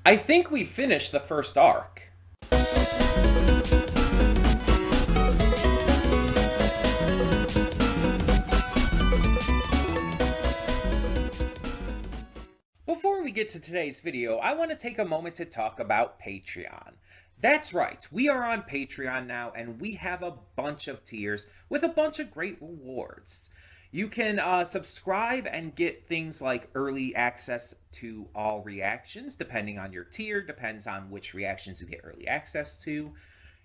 I think we finished the first arc. Before we get to today's video, I want to take a moment to talk about Patreon. That's right, we are on Patreon now, and we have a bunch of tiers with a bunch of great rewards. You can subscribe and get things like early access to all reactions, depending on your tier, depends on which reactions you get early access to.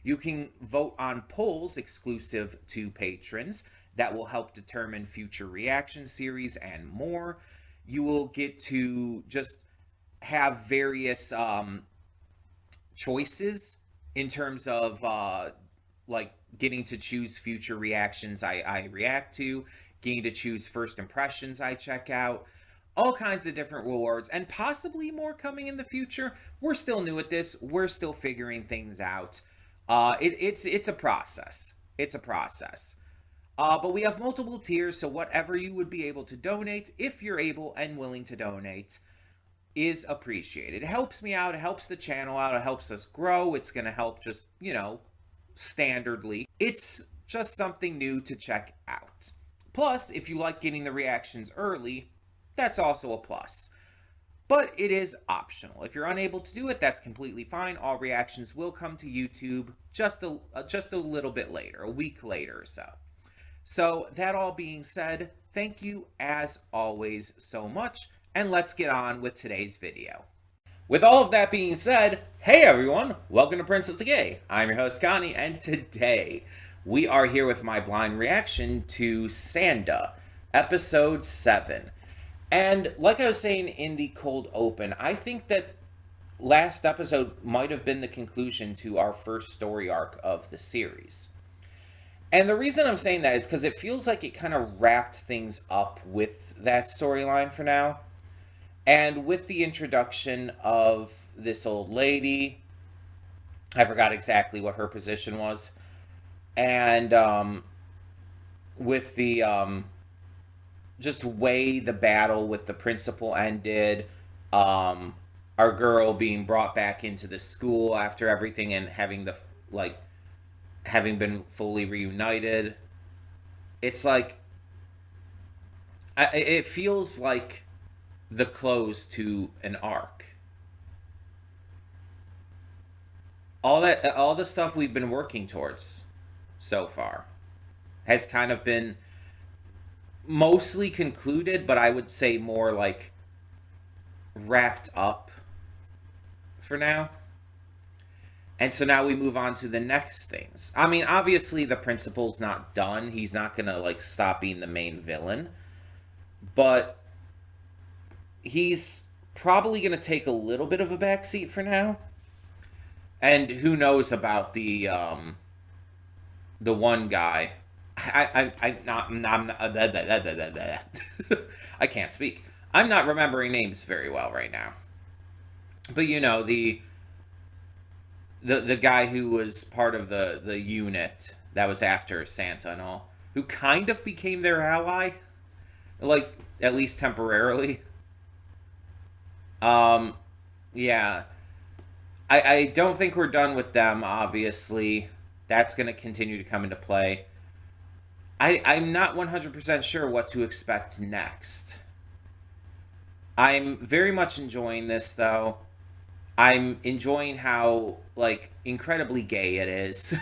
You can vote on polls exclusive to patrons that will help determine future reaction series and more. You will get to just have various choices in terms of like getting to choose future reactions I react to, getting to choose first impressions I check out, all kinds of different rewards, and possibly more coming in the future. We're still new at this. We're still figuring things out. It's a process. It's a process. But we have multiple tiers, so whatever you would be able to donate, if you're able and willing to donate, is appreciated. It helps me out, it helps the channel out, it helps us grow. It's going to help just, standardly. It's just something new to check out. Plus, if you like getting the reactions early, that's also a plus. But it is optional. If you're unable to do it, that's completely fine. All reactions will come to YouTube just a little bit later, a week later or so. So that all being said, thank you as always so much, and let's get on with today's video. With all of that being said, hey everyone, welcome to Princess Gay. I'm your host Connie, and today we are here with my blind reaction to Sanda, episode 7. And like I was saying in the cold open, I think that last episode might have been the conclusion to our first story arc of the series. And the reason I'm saying that is because it feels like it kind of wrapped things up with that storyline for now. And with the introduction of this old lady, I forgot exactly what her position was. And with the just way the battle with the principal ended, our girl being brought back into the school after everything and having the, having been fully reunited. It's like, it feels like the close to an arc. All the stuff we've been working towards so far has kind of been mostly concluded, but I would say more like wrapped up for now. And so now we move on to the next things. I mean, obviously the principal's not done. He's not going to stop being the main villain. But he's probably going to take a little bit of a backseat for now. And who knows about the one guy. I can't speak. I'm not remembering names very well right now. But the guy who was part of the unit that was after Santa and all, who kind of became their ally, at least temporarily. Yeah. I don't think we're done with them, obviously. That's going to continue to come into play. I'm not 100% sure what to expect next. I'm very much enjoying this, though. I'm enjoying how, incredibly gay it is.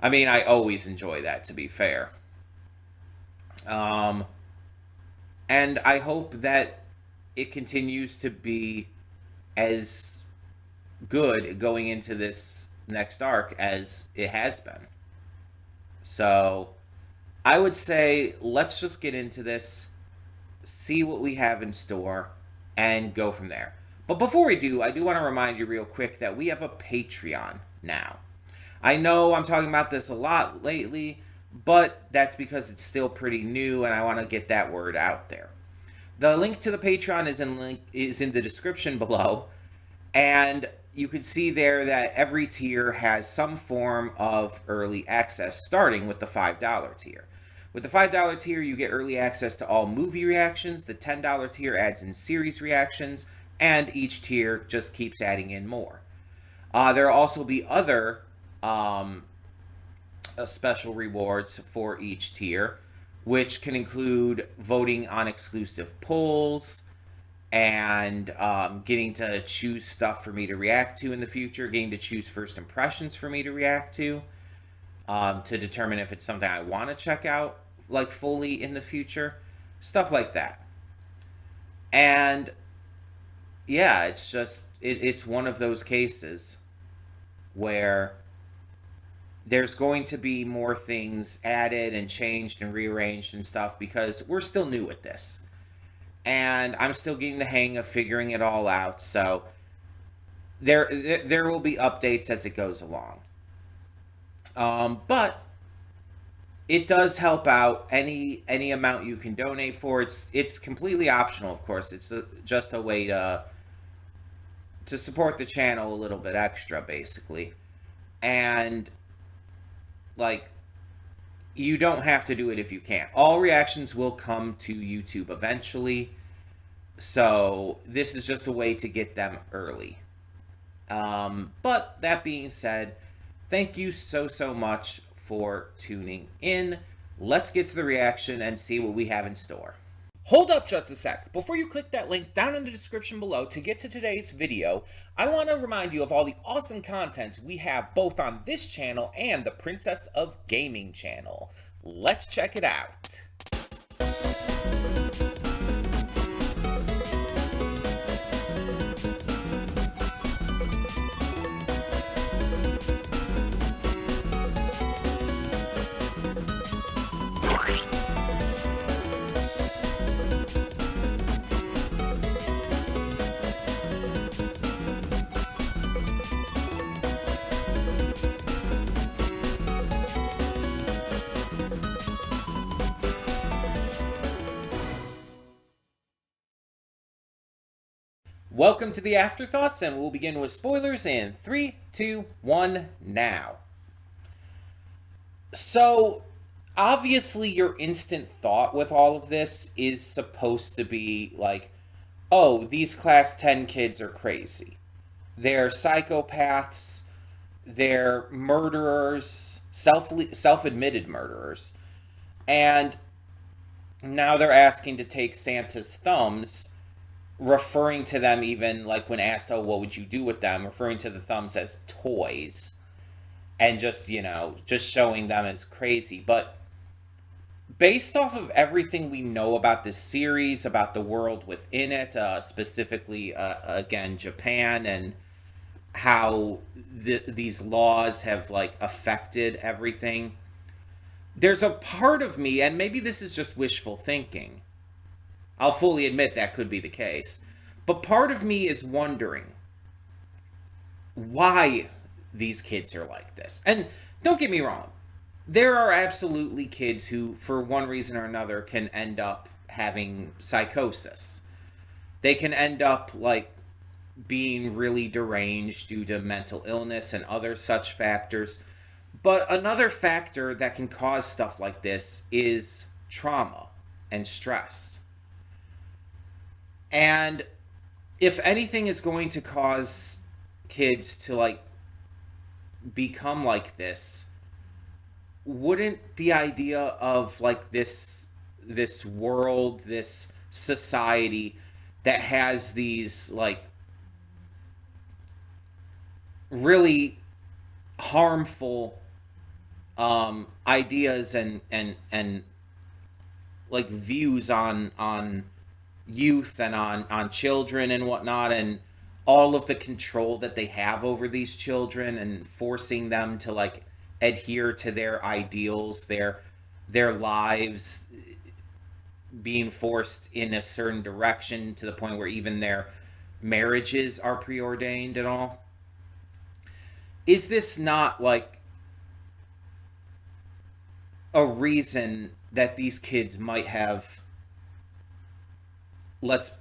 I mean, I always enjoy that, to be fair. And I hope that it continues to be as good going into this next arc as it has been. So, I would say, let's just get into this, see what we have in store, and go from there. But before we do, I do want to remind you real quick that we have a Patreon now. I know I'm talking about this a lot lately, but that's because it's still pretty new and I want to get that word out there. The link to the Patreon is in the description below, and you can see there that every tier has some form of early access, starting with the $5 tier. With the $5 tier, you get early access to all movie reactions. The $10 tier adds in series reactions, and each tier just keeps adding in more. There will also be other special rewards for each tier, which can include voting on exclusive polls and getting to choose stuff for me to react to in the future, getting to choose first impressions for me to react to determine if it's something I want to check out like fully in the future, stuff like that. And yeah, it's just it's one of those cases where there's going to be more things added and changed and rearranged and stuff because we're still new at this. And I'm still getting the hang of figuring it all out. So there will be updates as it goes along. But it does help out any amount you can donate for. It's completely optional, of course. It's just a way to support the channel a little bit extra, basically. And like, you don't have to do it if you can't. All reactions will come to YouTube eventually, so this is just a way to get them early. But that being said, thank you so much for tuning in. Let's get to the reaction and see what we have in store. Hold up just a sec. Before you click that link down in the description below to get to today's video, I want to remind you of all the awesome content we have both on this channel and the Princess of Gaming channel. Let's check it out. Welcome to the Afterthoughts, and we'll begin with spoilers in 3, 2, 1, now. So, obviously your instant thought with all of this is supposed to be like, oh, these class 10 kids are crazy. They're psychopaths, they're murderers, self-admitted murderers, and now they're asking to take Santa's thumbs, referring to them, even like when asked, oh, what would you do with them, referring to the thumbs as toys, and just, just showing them as crazy. But based off of everything we know about this series, about the world within it, specifically, again, Japan, and how these laws have like affected everything, there's a part of me, and maybe this is just wishful thinking, I'll fully admit that could be the case, but part of me is wondering why these kids are like this. And don't get me wrong, there are absolutely kids who, for one reason or another, can end up having psychosis. They can end up like being really deranged due to mental illness and other such factors. But another factor that can cause stuff like this is trauma and stress. And if anything is going to cause kids to like become like this, wouldn't the idea of like this world, this society that has these like really harmful ideas and like views on youth and on children and whatnot, and all of the control that they have over these children and forcing them to like adhere to their ideals, their lives being forced in a certain direction to the point where even their marriages are preordained and all. Is this not like a reason that these kids might have, let's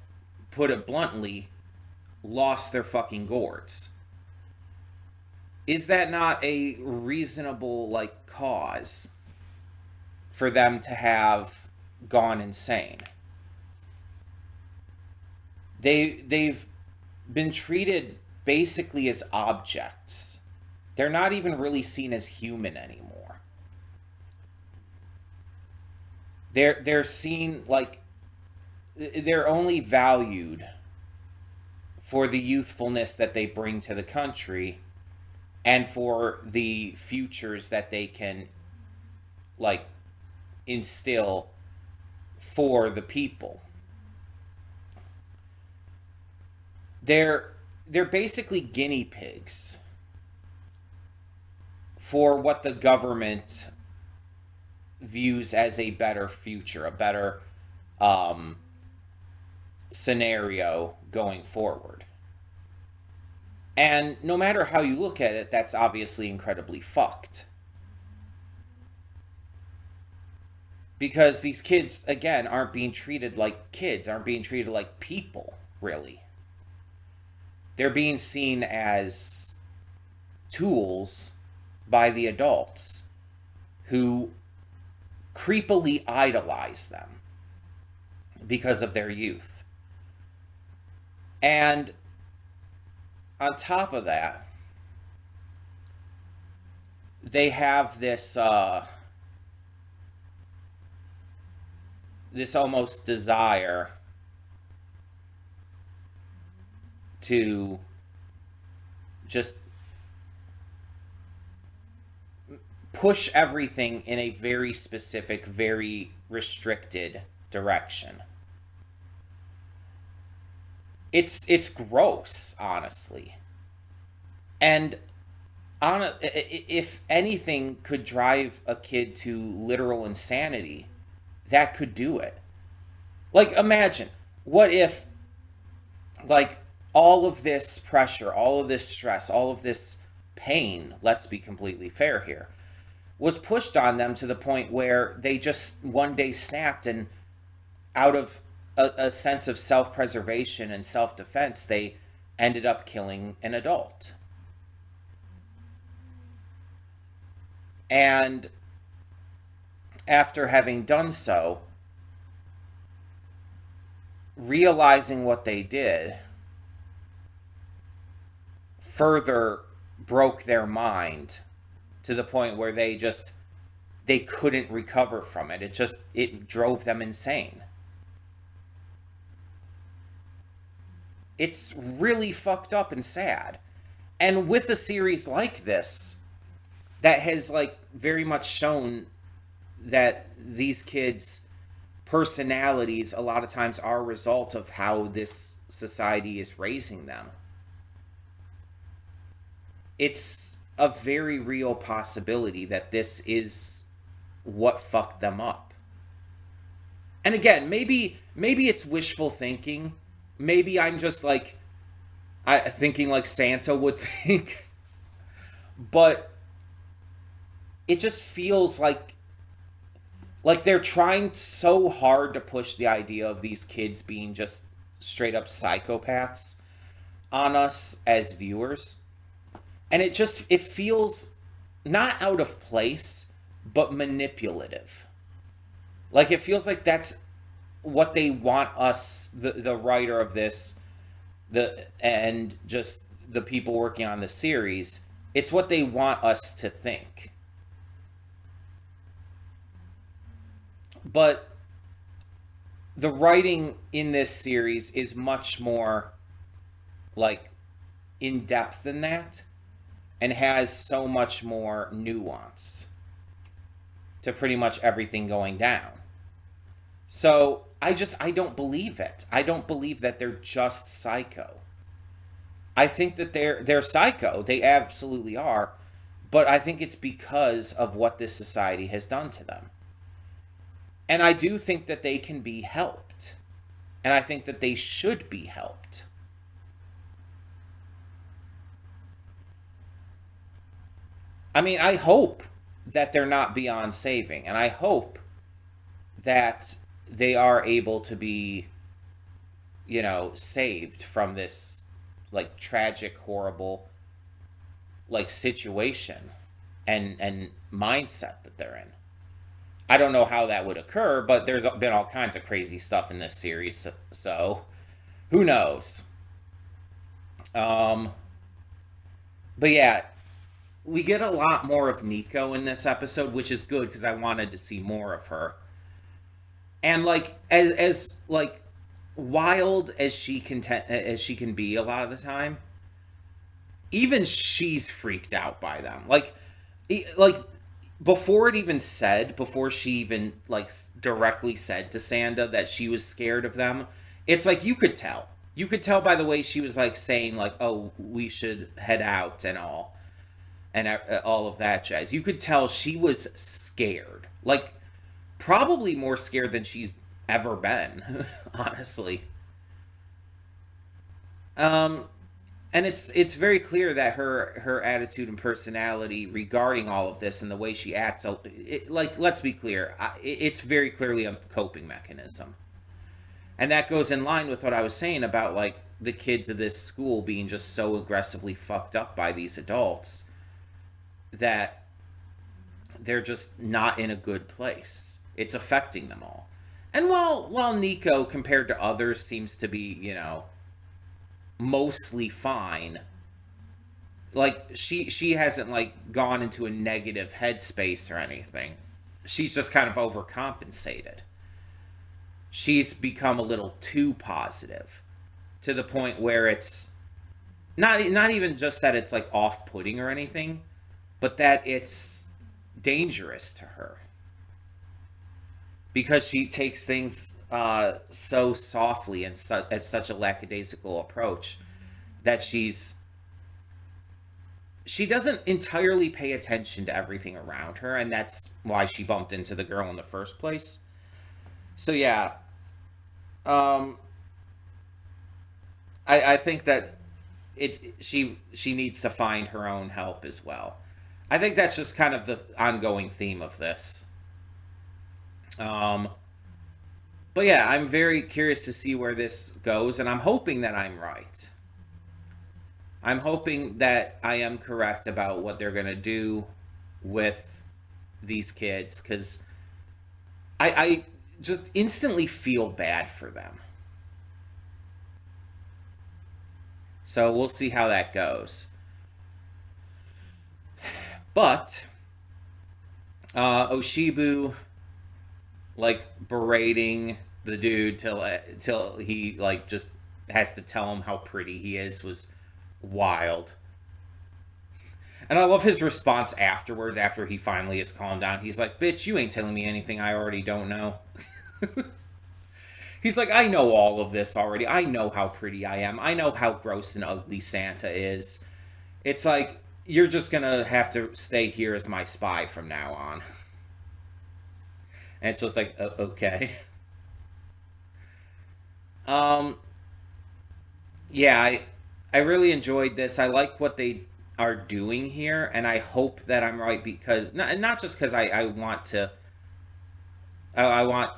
put it bluntly, lost their fucking gourds? Is that not a reasonable like cause for them to have gone insane? They've been treated basically as objects. They're not even really seen as human anymore. They're seen like they're only valued for the youthfulness that they bring to the country and for the futures that they can like instill for the people. They're they're basically guinea pigs for what the government views as a better future, a better um, scenario going forward. And no matter how you look at it, that's obviously incredibly fucked. Because these kids, again, aren't being treated like kids, aren't being treated like people, really. They're being seen as tools by the adults who creepily idolize them because of their youth. And on top of that, they have this almost desire to just push everything in a very specific, very restricted direction. It's gross, honestly. And if anything could drive a kid to literal insanity, that could do it. Like, imagine, what if, like, all of this pressure, all of this stress, all of this pain, let's be completely fair here, was pushed on them to the point where they just one day snapped, and out of a sense of self-preservation and self-defense, they ended up killing an adult. And after having done so, realizing what they did further broke their mind to the point where they couldn't recover from it. It drove them insane. It's really fucked up and sad. And with a series like this that has like very much shown that these kids' personalities a lot of times are a result of how this society is raising them. It's a very real possibility that this is what fucked them up. And again, maybe it's wishful thinking. Maybe I'm just like thinking like Santa would think. But it just feels like they're trying so hard to push the idea of these kids being just straight up psychopaths on us as viewers. And it feels not out of place, but manipulative. Like, it feels like that's what they want us, the writer of this, and just the people working on the series, it's what they want us to think. But the writing in this series is much more like in depth than that, and has so much more nuance to pretty much everything going down. So I don't believe it. I don't believe that they're just psycho. I think that they're psycho. They absolutely are. But I think it's because of what this society has done to them. And I do think that they can be helped. And I think that they should be helped. I mean, I hope that they're not beyond saving. And I hope that they are able to be, saved from this, like, tragic, horrible, like, situation and mindset that they're in. I don't know how that would occur, but there's been all kinds of crazy stuff in this series, so who knows? Um, but yeah, we get a lot more of Nico in this episode, which is good because I wanted to see more of her. And like as like wild as she can be a lot of the time, even she's freaked out by them. Like before she even like directly said to Sanda that she was scared of them, it's like you could tell by the way she was like saying like, oh, we should head out and all of that jazz. You could tell she was scared, like probably more scared than she's ever been. Honestly. um and it's very clear that her attitude and personality regarding all of this and the way she acts, like, let's be clear, it's very clearly a coping mechanism, and that goes in line with what I was saying about like the kids of this school being just so aggressively fucked up by these adults that they're just not in a good place. It's affecting them all. And while Nico compared to others seems to be, mostly fine, like she hasn't like gone into a negative headspace or anything. She's just kind of overcompensated. She's become a little too positive to the point where it's not even just that it's like off-putting or anything, but that it's dangerous to her because she takes things so softly and at such a lackadaisical approach that she doesn't entirely pay attention to everything around her, and that's why she bumped into the girl in the first place. So yeah, um, I think that she needs to find her own help as well. I think that's just kind of the ongoing theme of this. Um, but yeah, I'm very curious to see where this goes, and I'm hoping that I'm right. I'm hoping that I am correct about what they're gonna do with these kids because I just instantly feel bad for them. So we'll see how that goes. But Oshibu like berating the dude till he like just has to tell him how pretty he is was wild. And I love his response afterwards after he finally is calmed down. He's like, "Bitch, you ain't telling me anything I already don't know." He's like, "I know all of this already. I know how pretty I am. I know how gross and ugly Santa is. It's like you're just gonna have to stay here as my spy from now on." And it's just like, okay. Um, yeah, I really enjoyed this. I like what they are doing here, and I hope that I'm right because not just because I want to I want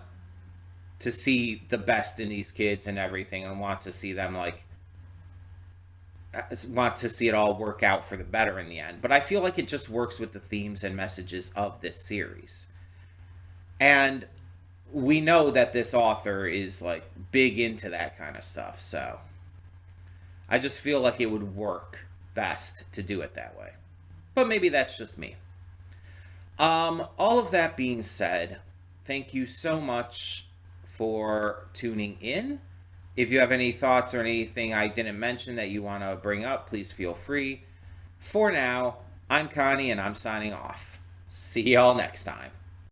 to see the best in these kids and everything, and want to see them like want to see it all work out for the better in the end. But I feel like it just works with the themes and messages of this series. And we know that this author is like big into that kind of stuff. So I just feel like it would work best to do it that way. But maybe that's just me. All of that being said, thank you so much for tuning in. If you have any thoughts or anything I didn't mention that you want to bring up, please feel free. For now, I'm Connie and I'm signing off. See y'all next time.